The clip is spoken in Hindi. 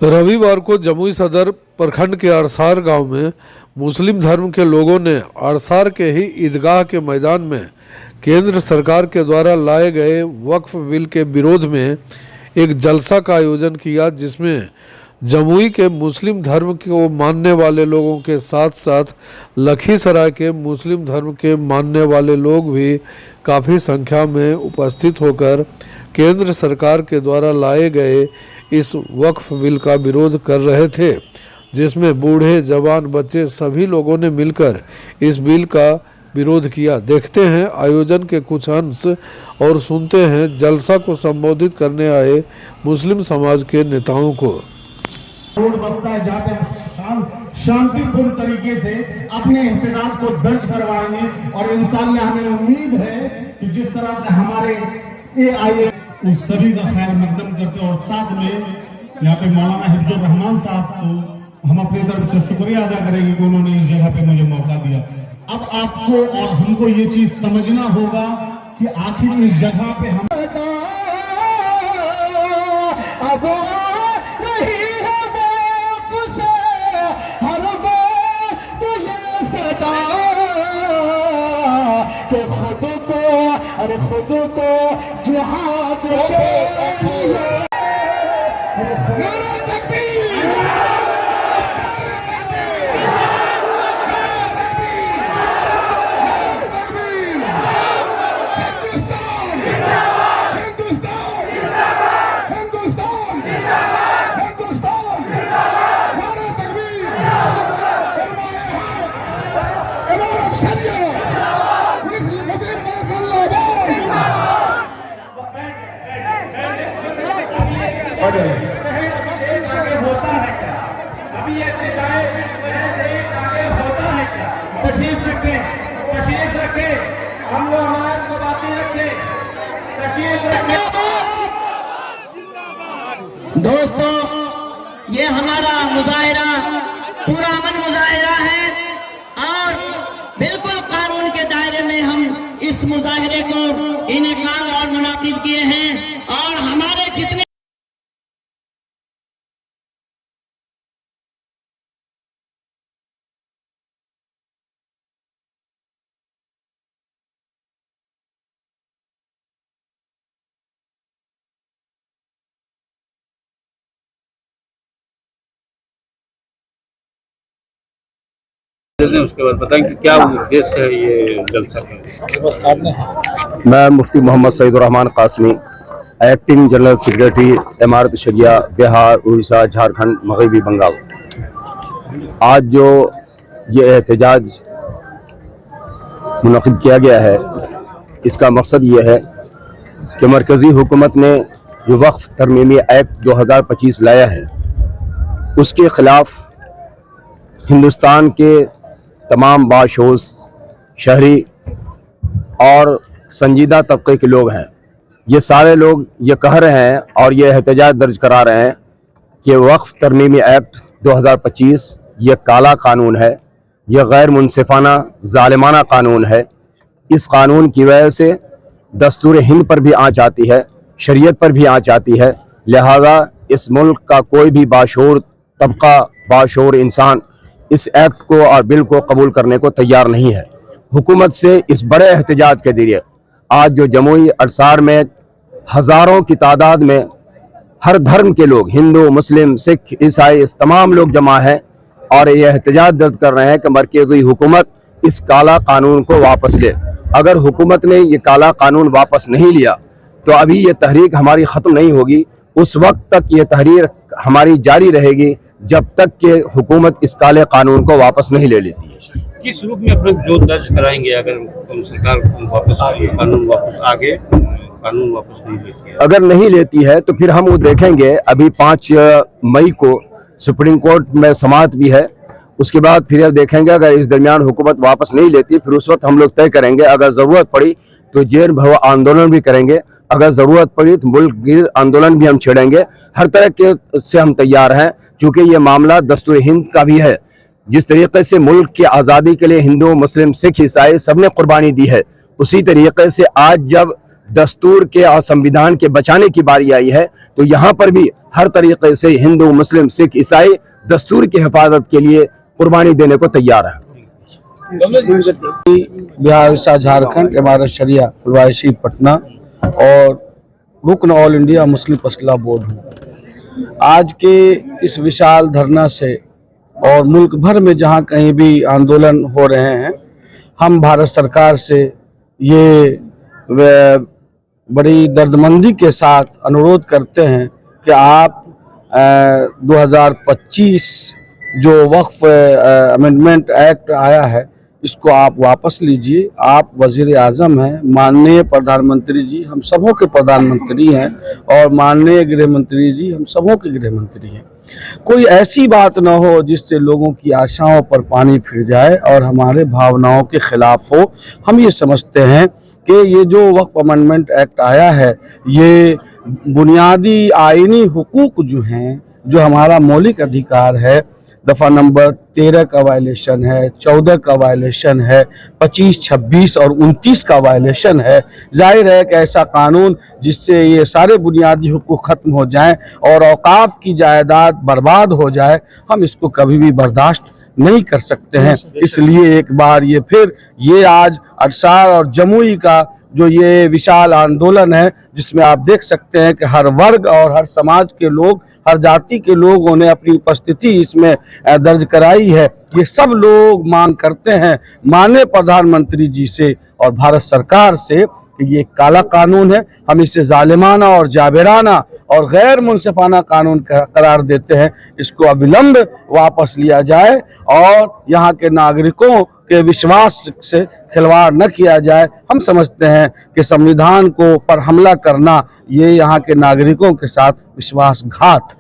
रविवार को जमुई सदर प्रखंड के अरसार गांव में मुस्लिम धर्म के लोगों ने अरसार के ही ईदगाह के मैदान में केंद्र सरकार के द्वारा लाए गए वक्फ बिल के विरोध में एक जलसा का आयोजन किया, जिसमें जमुई के मुस्लिम धर्म को मानने वाले लोगों के साथ साथ लखीसराय के मुस्लिम धर्म के मानने वाले लोग भी काफ़ी संख्या में उपस्थित होकर केंद्र सरकार के द्वारा लाए गए इस वक्फ बिल का विरोध कर रहे थे, जिसमें बूढ़े जवान बच्चे सभी लोगों ने मिलकर इस बिल का विरोध किया। देखते हैं आयोजन के कुछ अंश और सुनते हैं जलसा को संबोधित करने आए मुस्लिम समाज के नेताओं को। रोड बसता है जहाँ पे शांतिपूर्ण तरीके से अपने एहतजाज को दर्ज करवाएंगे और इंशाअल्लाह हमें उम्मीद है कि जिस तरह से हमारे AIA उस सभी का खैर मकदम करते और साथ में यहाँ पे मौलाना हिफ्जुर रहमान साहब को हम अपनी तरफ से शुक्रिया अदा करेंगे कि उन्होंने इस जगह पे मुझे मौका दिया। अब आपको और हमको ये चीज समझना होगा कि आखिर इस जगह पे हम अब नहीं है से हर तुझे सदा के खुद को जिहाद के होता है क्या अभी ये आगे होता है क्या? तशरीफ रखे हम लोग हमारे को बातें रखे तशरीफ रखे। दोस्तों, ये हमारा मुजाहिरा पूरा अमन मुजाहिरा है और बिल्कुल कानून के दायरे में हम इस मुजाहिरे को इनेकाद और मुनाकिद किए हैं और हमारे जितने उसके बाद बताएं कि क्या उद्देश्य है ये जलसा का। मैं Mufti Mohammad Saeedur Rahman Qasmi, acting general secretary Imarat Shariah, Bihar, Orissa, Jharkhand, मगरबी बंगाल। आज जो ये एहतजाज मुनक़िद किया गया है, इसका मकसद ये है कि मरकज़ी हुकूमत ने जो वक्फ तरमीमी एक्ट 2025 लाया है, उसके ख़िलाफ़ हिंदुस्तान के तमाम बाशोस शहरी और संजीदा तबके के लोग हैं, ये सारे लोग ये कह रहे हैं और ये एहतजाज दर्ज करा रहे हैं कि वक्फ तरमीमी एक्ट 2025 ये काला कानून है, ये गैर मुनसिफाना ज़ालिमाना कानून है। इस कानून की वजह से दस्तूर हिंद पर भी आँच आती है, शरीयत पर भी आँच आती है। लिहाजा इस मुल्क का कोई भी बाशूर तबका, बाशूर इंसान इस एक्ट को और बिल को कबूल करने को तैयार नहीं है। हुकूमत से इस बड़े एहतजाज के जरिए आज जो जमुई अरसार में हज़ारों की तादाद में हर धर्म के लोग, हिंदू, मुस्लिम, सिख, ईसाई, इस तमाम लोग जमा हैं और ये एहतजाज दर्ज कर रहे हैं कि मरकज़ी हुकूमत इस काला कानून को वापस ले। अगर हुकूमत ने ये काला कानून वापस नहीं लिया तो अभी ये तहरीक हमारी ख़त्म नहीं होगी। उस वक्त तक ये तहरीर हमारी जारी रहेगी जब तक कि हुकूमत इस काले कानून को वापस नहीं ले लेती है। किस रूप में अपने जो दर्ज कराएंगे अगर सरकार वापस कानून वापस नहीं लेती है? अगर नहीं लेती है तो फिर हम वो देखेंगे। अभी 5 मई को सुप्रीम कोर्ट में समाअत भी है, उसके बाद फिर देखेंगे। अगर इस दरमियान हुकूमत वापस नहीं लेती फिर उस वक्त हम लोग तय करेंगे। अगर ज़रूरत पड़ी तो जेल भरो आंदोलन भी करेंगे, अगर ज़रूरत पड़ी तो मुल्क गिर आंदोलन भी हम छेड़ेंगे। हर तरह के से हम तैयार हैं, चूँकि ये मामला दस्तूर हिंद का भी है। जिस तरीके से मुल्क की आज़ादी के लिए हिंदू, मुस्लिम, सिख, ईसाई सब ने कुर्बानी दी है, उसी तरीके से आज जब दस्तूर के और संविधान के बचाने की बारी आई है, तो यहाँ पर भी हर तरीके से हिंदू, मुस्लिम, सिख, ईसाई दस्तूर की हिफाजत के लिए कुर्बानी देने को तैयार है। बिहार विशा झारखंड, इमारत शरिया फुलवासी पटना और रुकन ऑल इंडिया मुस्लिम फसला बोर्ड हूँ। आज के इस विशाल धरना से और मुल्क भर में जहाँ कहीं भी आंदोलन हो रहे हैं, हम भारत सरकार से ये बड़ी दर्दमंदी के साथ अनुरोध करते हैं कि आप 2025 जो वक्फ अमेंडमेंट एक्ट आया है इसको आप वापस लीजिए। आप वज़ीर आज़म हैं, माननीय प्रधानमंत्री जी हम सबों के प्रधानमंत्री हैं और माननीय गृह मंत्री जी हम सबों के गृह मंत्री हैं। कोई ऐसी बात ना हो जिससे लोगों की आशाओं पर पानी फिर जाए और हमारे भावनाओं के खिलाफ हो। हम ये समझते हैं कि ये जो वक्फ अमेंडमेंट एक्ट आया है ये बुनियादी आईनी हुकूक जो हैं, जो हमारा मौलिक अधिकार है, दफ़ा नंबर 13 का वायलेशन है, 14 का वायलेशन है, 25, 26 और 29 का वायलेशन है। जाहिर है कि ऐसा कानून जिससे ये सारे बुनियादी हुकूक ख़त्म हो जाएं और औकाफ की जायदाद बर्बाद हो जाए, हम इसको कभी भी बर्दाश्त नहीं कर सकते हैं। इसलिए एक बार ये फिर ये आज अरसार और जमुई का जो ये विशाल आंदोलन है, जिसमें आप देख सकते हैं कि हर वर्ग और हर समाज के लोग, हर जाति के लोगों ने अपनी उपस्थिति इसमें दर्ज कराई है। ये सब लोग मांग करते हैं माननीय प्रधानमंत्री जी से और भारत सरकार से कि ये काला कानून है, हम इसे जालिमाना और जाबिराना और गैर मुनसिफाना कानून करार देते हैं। इसको अविलंब वापस लिया जाए और यहाँ के नागरिकों के विश्वास से खिलवाड़ न किया जाए। हम समझते हैं कि संविधान को पर हमला करना ये यहाँ के नागरिकों के साथ विश्वासघात है।